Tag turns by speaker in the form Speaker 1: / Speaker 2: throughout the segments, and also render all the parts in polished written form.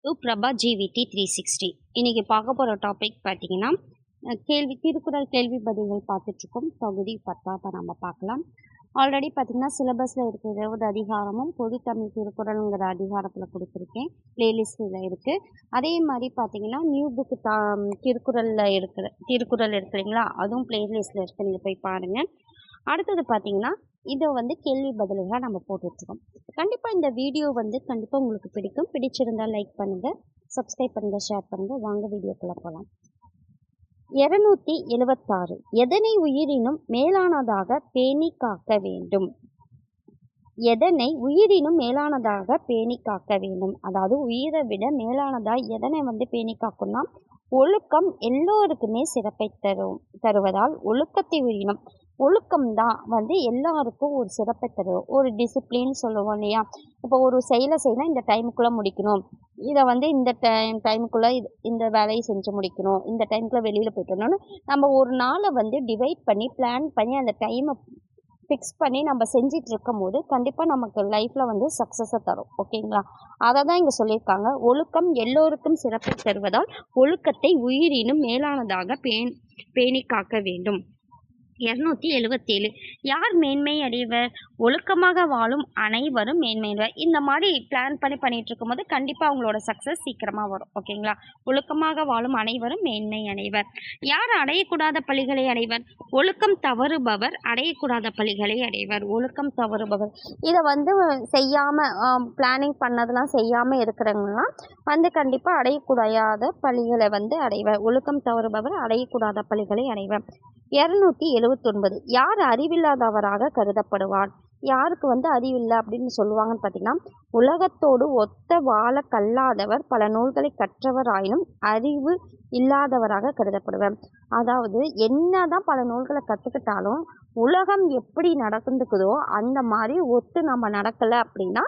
Speaker 1: To Prabha ஜிவிடி 360. இன்னைக்கு பார்க்க போகிற டாபிக் பார்த்தீங்கன்னா திருக்குறள் கேள்வி பதில்கள் பார்த்துட்ருக்கோம். பகுதி 10 நம்ம பார்க்கலாம். ஆல்ரெடி பார்த்தீங்கன்னா சிலபஸில் இருக்கிற 20 அதிகாரமும் பொதுத்தமிழ் திருக்குறளுங்கிற அதிகாரத்தில் கொடுத்துருக்கேன். பிளேலிஸ்டில் இருக்குது. அதே மாதிரி பார்த்தீங்கன்னா நியூ புக்கு திருக்குறள் இருக்குங்களா, அதுவும் பிளேலிஸ்டில் இருக்குது. நீங்கள் போய் பாருங்கள். அடுத்தது பார்த்தீங்கன்னா இதை கேள்வி பதில்களாக நம்ம போட்டுட்ருக்கோம். கண்டிப்பாக இந்த வீடியோ கண்டிப்பாக உங்களுக்கு பிடிக்கும். பிடிச்சிருந்தால் லைக் பண்ணுங்கள், சப்ஸ்கிரைப் பண்ணுங்கள், ஷேர் பண்ணுங்கள். வாங்க வீடியோக்குள்ளே போகலாம். 276. எதனை உயிரினும் மேலானதாக பேணி காக்க வேண்டும்? எதனை உயிரினும் மேலானதாக பேணி காக்க வேண்டும். அதாவது உயிரை விட மேலானதாக எதனை பேணி காக்கும்னா ஒழுக்கம் எல்லோருக்குமே சிறப்பை தருவதால் ஒழுக்கத்தை உயிரினும். ஒழுக்கம் தான் எல்லாருக்கும் ஒரு சிறப்பை தரும். ஒரு டிசிப்ளின் சொல்லுவோம் இல்லையா. இப்போ ஒரு செயலை செய்யணும், இந்த டைமுக்குள்ளே முடிக்கணும், இதை இந்த டைமுக்குள்ளே இந்த வேலையை செஞ்சு முடிக்கணும், இந்த டைமுக்குள்ளே வெளியில் போய்ட்டோம்னு நம்ம ஒரு நாளை டிவைட் பண்ணி பிளான் பண்ணி அந்த டைமை ஃபிக்ஸ் பண்ணி நம்ம செஞ்சிட்டு இருக்கும் போது கண்டிப்பாக நமக்கு லைஃப்பில் சக்ஸஸை தரும். ஓகேங்களா, அதை தான் இங்கே சொல்லியிருக்காங்க. ஒழுக்கம் எல்லோருக்கும் சிறப்பை தருவதால் ஒழுக்கத்தை உயிரினும் மேலானதாக பேணி காக்க வேண்டும். 277. யார் மேன்மை அடைவர்? ஒழுக்கமாக வாழும் அனைவரும் மேன்மை அடைவர். இந்த மாதிரி பிளான் பண்ணிட்டு இருக்கும்போது கண்டிப்பாக அவங்களோட சக்ஸஸ் சீக்கிரமாக வரும். ஓகேங்களா, ஒழுக்கமாக வாழும் அனைவரும் மேன்மை அடைவர். யார் அடையக்கூடாத பழிகளை அடைவர்? ஒழுக்கம் தவறுபவர் அடையக்கூடாத பழிகளை அடைவர். ஒழுக்கம் தவறுபவர் இதை செய்யாமல் பிளானிங் பண்ணதெல்லாம் செய்யாமல் இருக்கிறவங்கலாம் கண்டிப்பாக அடையக்கூடாத பழிகளை அடைவர். ஒழுக்கம் தவறுபவர் அடையக்கூடாத பழிகளை அடைவர். 279. யார் அறிவில்லாதவராக கருதப்படுவார்? யாருக்கு அறிவில்லை அப்படின்னு சொல்லுவாங்கன்னு பார்த்தீங்கன்னா, உலகத்தோடு ஒத்த வாழ கல்லாதவர், பல நூல்களை கற்றவர் ஆயினும் அறிவு இல்லாதவராக கருதப்படுவர். அதாவது என்னதான் பல நூல்களை கற்றுக்கிட்டாலும் உலகம் எப்படி நடந்துக்குதோ அந்த மாதிரி ஒத்து நம்ம நடக்கலை அப்படின்னா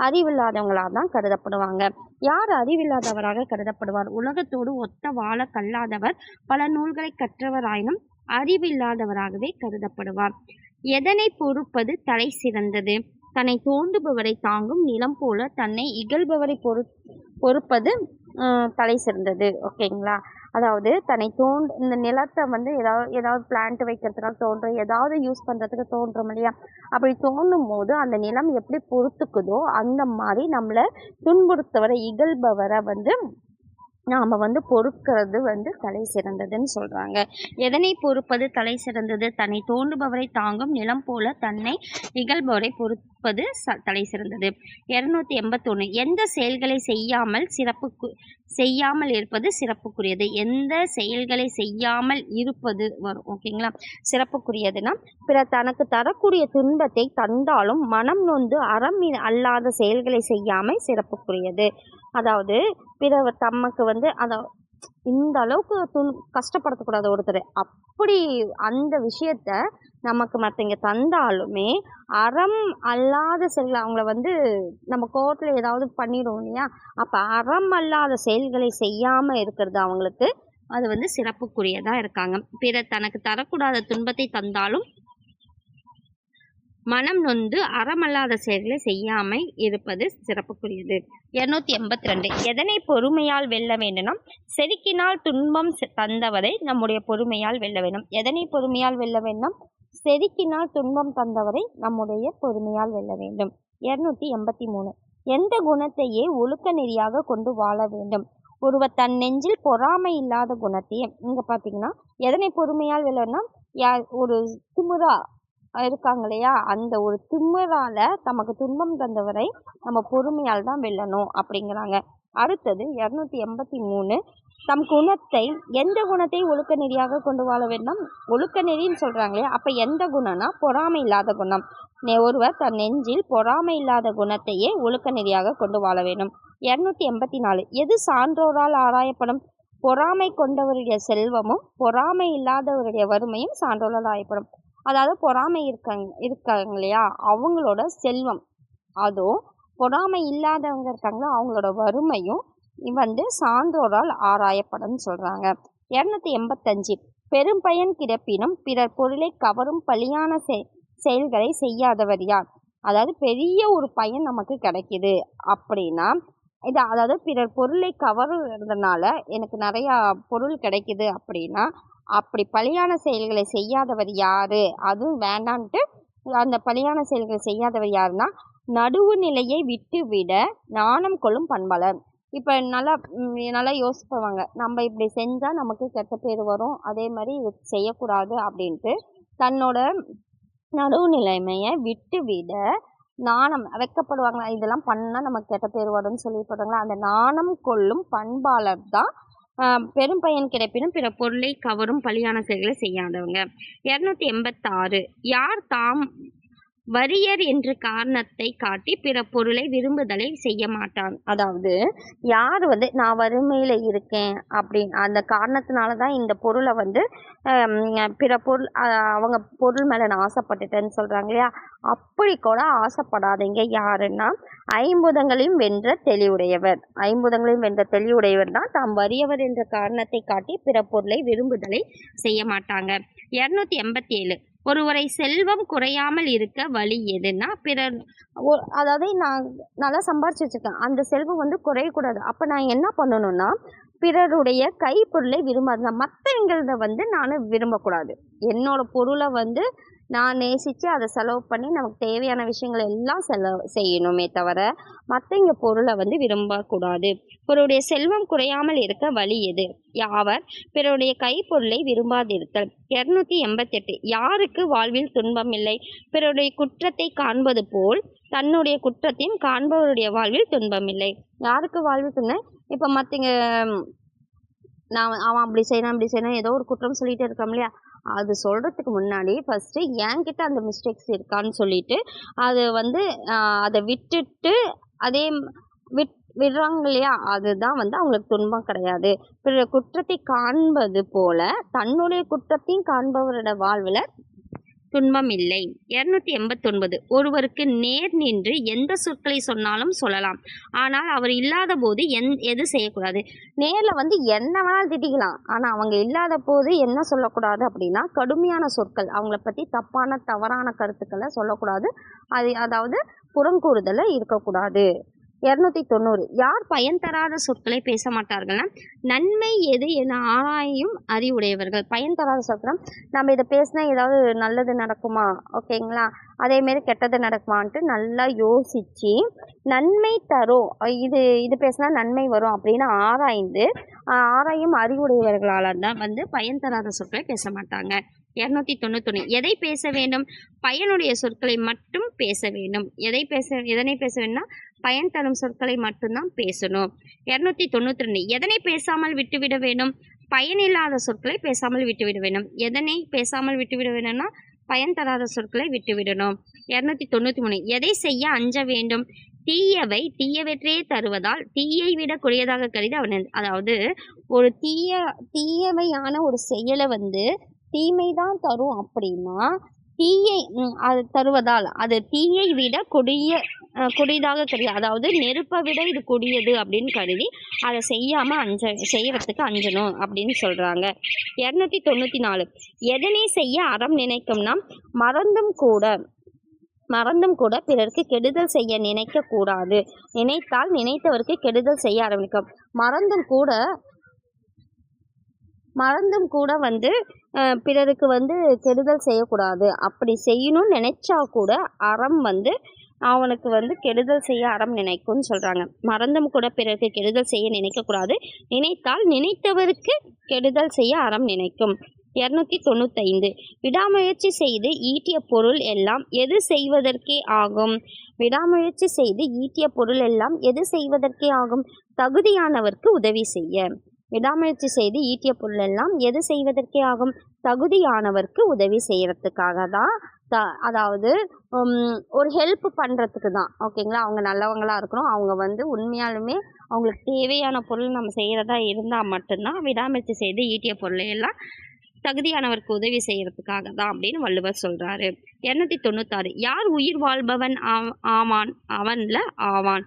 Speaker 1: அறிவில்லாதவங்களாக தான் கருதப்படுவாங்க. யார் அறிவில்லாதவராக கருதப்படுவார்? உலகத்தோடு ஒத்த வாழ கல்லாதவர், பல நூல்களை கற்றவர் ஆயினும் அறிவில்லாதவராகவே கருதப்படுவார். எதனை பொறுப்பது தலை சிறந்தது? தன்னை தோண்டுபவரை தாங்கும் நிலம் போல தன்னை இகழ்பவரை பொறுப்பது தலை சிறந்தது. ஓகேங்களா, அதாவது தன்னை இந்த நிலத்தை ஏதாவது பிளான்ட் வைக்கிறதுனால தோன்றும், ஏதாவது யூஸ் பண்ணுறதுக்கு தோன்றும் இல்லையா. அப்படி தோண்டும் போது அந்த நிலம் எப்படி பொறுத்துக்குதோ அந்த மாதிரி நம்மளை துன்புறுத்தவரை இகழ்பவரை நாம் பொறுக்கிறது தலை சிறந்ததுன்னு சொல்கிறாங்க. எதனை பொறுப்பது தலை சிறந்தது? தன்னை தோண்டுபவரை தாங்கும் நிலம் போல தன்னை இகழ்பவரை பொறுப்பது தலை சிறந்தது. 281. எந்த செயல்களை செய்யாமல் இருப்பது சிறப்புக்குரியது? எந்த செயல்களை செய்யாமல் இருப்பது வரும். ஓகேங்களா, சிறப்புக்குரியதுன்னா பிறர் தனக்கு தரக்கூடிய துன்பத்தை தந்தாலும் மனம் நொந்து அறம் அல்லாத செயல்களை செய்யாமல் சிறப்புக்குரியது. அதாவது பிறர் தமக்கு இந்த அளவுக்கு கஷ்டப்படுத்தக்கூடாது ஒருத்தர். அப்படி அந்த விஷயத்த நமக்கு மற்றவங்க தந்தாலுமே அறம் அல்லாத செயல்கள் அவங்கள நம்ம கோர்ட்டில் ஏதாவது பண்ணிடுவோம் இல்லையா. அப்போ அறம் அல்லாத செயல்களை செய்யாமல் இருக்கிறது அவங்களுக்கு அது சிறப்புக்குரியதாக இருக்காங்க. பிறர் தனக்கு தரக்கூடாத துன்பத்தை தந்தாலும் மனம் நொந்து அறமல்லாத செயல்களை செய்யாமல் இருப்பது சிறப்புக்குரியது. 282. எதனை பொறுமையால் வெல்ல வேண்டும்னா செருக்கினால் துன்பம் தந்தவரை நம்முடைய பொறுமையால் வெல்ல வேண்டும். எதனை பொறுமையால் வெல்ல வேண்டும்? செருக்கினால் துன்பம் தந்தவரை நம்முடைய பொறுமையால் வெல்ல வேண்டும். 283. எந்த குணத்தையே ஒழுக்க நெறியாக கொண்டு வாழ வேண்டும்? ஒருவர் தன் நெஞ்சில் பொறாமை இல்லாத குணத்தையே. இங்கே பார்த்தீங்கன்னா எதனை பொறுமையால் வெல்லணும்னா ஒரு திமிரா இருக்காங்க இல்லையா, அந்த ஒரு திமிரால தமக்கு துன்பம் தந்தவரை நம்ம பொறுமையால் தான் வெல்லணும் அப்படிங்கிறாங்க. அடுத்தது 283. தம் குணத்தை எந்த குணத்தை ஒழுக்க நெறியாக கொண்டு வாழ வேண்டும்? ஒழுக்க நெறின்னு சொல்றாங்களே, அப்ப எந்த குணம்னா பொறாமை இல்லாத குணம். ஒருவர் தன் நெஞ்சில் பொறாமை இல்லாத குணத்தையே ஒழுக்க நெறியாக கொண்டு வாழ வேண்டும். 284. எது சான்றோரால் ஆராயப்படும்? பொறாமை கொண்டவருடைய செல்வமும் பொறாமை இல்லாதவருடைய வறுமையும் சான்றோரால் ஆராயப்படும். அதாவது பொறாமை இருக்காங்க இல்லையா, அவங்களோட செல்வம், அதுவும் பொறாமை இல்லாதவங்க இருக்காங்களா அவங்களோட வறுமையும் சான்றோரால் ஆராயப்படும் சொல்றாங்க. 285. பெரும் பயன் கிடப்பினும் பிறர் பொருளை கவரும் பலியான செயல்களை செய்யாதவர் யார்? அதாவது பெரிய ஒரு பயன் நமக்கு கிடைக்குது அப்படின்னா இது அதாவது பிறர் பொருளை கவருறதுனால எனக்கு நிறையா பொருள் கிடைக்குது அப்படின்னா, அப்படி பழியான செயல்களை செய்யாதவர் யாரு? அதுவும் வேண்டான்ட்டு அந்த பழியான செயல்களை செய்யாதவர் யாருன்னா, நடுவு நிலையை விட்டுவிட நாணம் கொள்ளும் பண்பாளர். இப்போ நல்லா யோசிப்பவங்க. நம்ம இப்படி செஞ்சா நமக்கு கெட்ட பேர் வரும். அதே மாதிரி இது செய்யக்கூடாது அப்படின்ட்டு தன்னோட நடுவு நிலைமையை விட்டுவிட நாணம் வெட்கப்படுவாங்களா, இதெல்லாம் பண்ணா நமக்கு கெட்ட பேர் வரும்னு சொல்லிப்படுறாங்களா, அந்த நாணம் கொள்ளும் பண்பாளர் தான் பெரும் பயன் கிடைப்பினும் பிற பொருளை கவரும் பழியான செயல்களை செய்யாதவங்க. 286 யார் தாம் வறியர் என்ற காரணத்தை காட்டி பிற பொருளை விரும்புதலை செய்ய மாட்டான். அதாவது யார் நான் வறுமையில இருக்கேன் அப்படின்னு அந்த காரணத்தினால தான் இந்த பொருளை பிற பொருள் அவங்க பொருள் மேல நான் ஆசைப்பட்டுட்டேன்னு சொல்றாங்க இல்லையா, அப்படி கூட ஆசைப்படாதீங்க. யாருன்னா ஐம்பூதங்களையும் வென்ற தெளிவுடையவர். ஐம்பூதங்களையும் வென்ற தெளிவுடையவர் தான் தாம் வறியவர் என்ற காரணத்தை காட்டி பிற பொருளை விரும்புதலை செய்ய மாட்டாங்க. 287 ஒருவரை செல்வம் குறையாமல் இருக்க வழி எதுன்னா பிறர் அதாவது நான் நல்லா சம்பாரிச்சு வச்சிருக்கேன், அந்த செல்வம் குறையக்கூடாது. அப்போ நான் என்ன பண்ணணும்னா பிறருடைய கைப்பொருளை விரும்பாது. மற்றவங்களத நான் விரும்பக்கூடாது. என்னோட பொருளை நான் நேசித்து அதை செலவு பண்ணி நமக்கு தேவையான விஷயங்களை எல்லாம் செய்யணுமே தவிர மற்றவங்க பொருளை விரும்பக்கூடாது. பிறருடைய செல்வம் குறையாமல் இருக்க வழி எது? யாவர் பிறருடைய கைப்பொருளை விரும்பாதிருத்தல். 288 யாருக்கு வாழ்வில் துன்பம் இல்லை? பிறருடைய குற்றத்தை காண்பது போல் தன்னுடைய குற்றத்தையும் காண்பவருடைய வாழ்வில் துன்பம் இல்லை. யாருக்கு வாழ்வில் துன்பம்? இப்போ மற்றவங்க அவன் அப்படி செய்யணும் ஏதோ ஒரு குற்றம் சொல்லிட்டு இருக்கோம் இல்லையா, அது சொல்கிறதுக்கு முன்னாடி ஃபஸ்ட்டு என்கிட்ட அந்த மிஸ்டேக்ஸ் இருக்கான்னு சொல்லிட்டு அது அதை விட்டுட்டு அதே விடுறாங்க இல்லையா, அதுதான் அவங்களுக்கு துன்பம் கிடையாது. பிற குற்றத்தை காண்பது போல தன்னுடைய குற்றத்தையும் காண்பவரோட வாழ்வில் துன்பம் இல்லை. 289 ஒருவருக்கு நேர் நின்று எந்த சொற்களை சொன்னாலும் சொல்லலாம், ஆனால் அவர் இல்லாத போது எது செய்யக்கூடாது? நேரில் என்ன வேணாலும் திட்டிக்கலாம், ஆனால் அவங்க இல்லாத போது என்ன சொல்லக்கூடாது அப்படின்னா கடுமையான சொற்கள், அவங்கள பற்றி தவறான கருத்துக்களை சொல்லக்கூடாது. அதாவது புறங்கூறுதலை இருக்கக்கூடாது. 290 யார் பயன் தராத சொற்களை பேச மாட்டார்கள்னா நன்மை எது என ஆராயும் அறிவுடையவர்கள். பயன் தராத சொற்கள் நம்ம இதை பேசினா ஏதாவது நல்லது நடக்குமா, ஓகேங்களா, அதேமாரி கெட்டது நடக்குமான்ட்டு நல்லா யோசித்து நன்மை தரும் இது பேசினா நன்மை வரும் அப்படின்னு ஆராயும் அறிவுடையவர்களால் தான் பயன் தராத சொற்களை பேச மாட்டாங்க. 291 எதை பேச வேண்டும்? பயனுடைய சொற்களை மட்டும் பேச வேண்டும். எதனை பேச வேணும்னா பயன் தரும் சொற்களை மட்டும்தான் பேசணும். 292 எதனை பேசாமல் விட்டுவிட வேண்டும்? பயனில்லாத சொற்களை பேசாமல் விட்டுவிட வேண்டும். எதனை பேசாமல் விட்டுவிட வேணும்னா பயன் தராத சொற்களை விட்டுவிடணும். 293 எதை செய்ய அஞ்ச வேண்டும்? தீயவற்றையே தருவதால் தீயை விட கொடியதாக கருதி அவன் அதாவது ஒரு தீயவையான ஒரு செயலை தீமைதான் தரும் அப்படின்னா தீயை அது தருவதால் அது தீயை விட கொடியதாக கருதி, அதாவது நெருப்பை விட இது கொடியது அப்படின்னு கருதி அதை செய்யறதுக்கு அஞ்சணும் அப்படின்னு சொல்றாங்க. 294 எதனை செய்ய அறம் நினைக்கும்னா மறந்தும் கூட பிறருக்கு கெடுதல் செய்ய நினைக்க கூடாது. நினைத்தால் நினைத்தவருக்கு கெடுதல் செய்ய ஆரம்பிக்கும். மறந்தும் கூட பிறருக்கு கெடுதல் செய்யக்கூடாது. அப்படி செய்யணும்னு நினைச்சா கூட அறம் அவனுக்கு கெடுதல் செய்ய அறம் நினைக்கும்னு சொல்றாங்க. மறந்தும் கூட பிறருக்கு கெடுதல் செய்ய நினைக்கக்கூடாது. நினைத்தால் நினைத்தவருக்கு கெடுதல் செய்ய அறம் நினைக்கும். 295 விடாமுயற்சி செய்து ஈட்டிய பொருள் எல்லாம் எது செய்வதற்கே ஆகும்? விடாமுயற்சி செய்து ஈட்டிய பொருள் எல்லாம் எது செய்வதற்கே ஆகும்? தகுதியானவர்க்கு உதவி செய்ய. விடாமுயற்சி செய்து ஈட்டிய பொருள் எல்லாம் எது செய்வதற்கே ஆகும்? தகுதியானவர்க்கு உதவி செய்யறதுக்காக தான். அதாவது ஒரு ஹெல்ப் பண்ணுறதுக்கு தான், ஓகேங்களா. அவங்க நல்லவங்களா இருக்கணும். அவங்க உண்மையாலுமே அவங்களுக்கு தேவையான பொருள் நம்ம செய்கிறதா இருந்தால் மட்டும்தான் விடாமுயற்சி செய்து ஈட்டிய பொருளை எல்லாம் தகுதியானவருக்கு உதவி செய்யறதுக்காக தான் அப்படின்னு வள்ளுவர் சொல்றாரு. 296 யார் உயிர் வாழ்பவன் அவன்ல ஆவான்?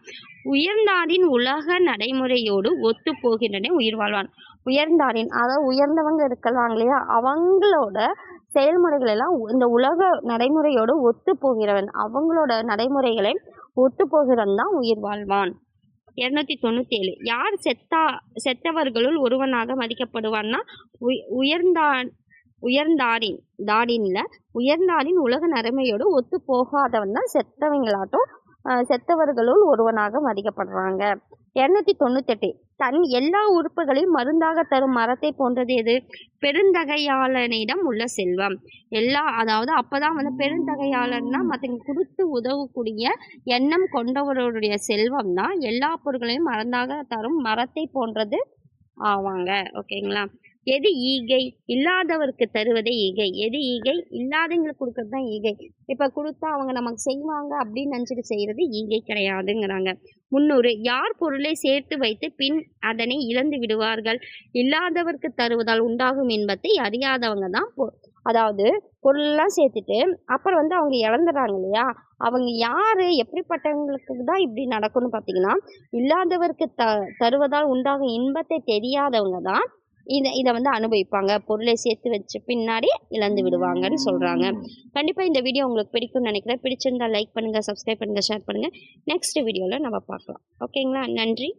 Speaker 1: உயர்ந்தாரின் உலக நடைமுறையோடு ஒத்து போகின்றன உயிர் வாழ்வான். உயர்ந்தாரின் அதாவது உயர்ந்தவங்க இருக்கலாம் இல்லையா, அவங்களோட செயல்முறைகள் எல்லாம் இந்த உலக நடைமுறையோடு ஒத்து போகிறவன், அவங்களோட நடைமுறைகளை ஒத்து போகிறவன் தான் உயிர் வாழ்வான். 297 யார் செத்தவர்களுள் ஒருவனாக மதிக்கப்படுவான்னா உயர்ந்தாரின் உலக நிலைமையோடு ஒத்து போகாதவன் தான் செத்தவர்களுள் ஒருவனாக மதிக்கப்படுறாங்க. 298 தன் எல்லா உறுப்புகளையும் மருந்தாக தரும் மரத்தை போன்றது எது? பெருந்தகையாளனிடம் உள்ள செல்வம். அதாவது அப்பதான் பெருந்தகையாளர்னா மற்றவங்க கொடுத்து உதவக்கூடிய எண்ணம் கொண்டவருடைய செல்வம் தான் எல்லா பொருட்களையும் மருந்தாக தரும் மரத்தை போன்றது ஆவாங்க. ஓகேங்களா? எது ஈகை? இல்லாதவருக்கு தருவதே ஈகை. எது ஈகை? இல்லாதவங்களுக்கு கொடுக்கறது தான் ஈகை. இப்ப கொடுத்தா அவங்க நமக்கு செய்வாங்க அப்படின்னு நினைச்சிட்டு செய்யறது ஈகை கிடையாதுங்கிறாங்க. 300 யார் பொருளை சேர்த்து வைத்து பின் அதனை இழந்து விடுவார்கள்? இல்லாதவருக்கு தருவதால் உண்டாகும் இன்பத்தை அறியாதவங்க தான். அதாவது பொருளெல்லாம் சேர்த்துட்டு அப்புறம் அவங்க இழந்துடுறாங்க இல்லையா? அவங்க யாரு, எப்படிப்பட்டவங்களுக்கு தான் இப்படி நடக்கும்னு பார்த்தீங்கன்னா, இல்லாதவருக்கு தருவதால் உண்டாகும் இன்பத்தை தெரியாதவங்க தான் இதை அனுபவிப்பாங்க. பொருளை சேர்த்து வச்சு பின்னாடி இழந்து விடுவாங்கன்னு சொல்றாங்க. கண்டிப்பா இந்த வீடியோ உங்களுக்கு பிடிக்கும்னு நினைக்கிறேன். பிடிச்சிருந்தா லைக் பண்ணுங்க, சப்ஸ்கிரைப் பண்ணுங்க, ஷேர் பண்ணுங்க. நெக்ஸ்ட் வீடியோல நம்ம பார்க்கலாம். ஓகேங்களா? நன்றி.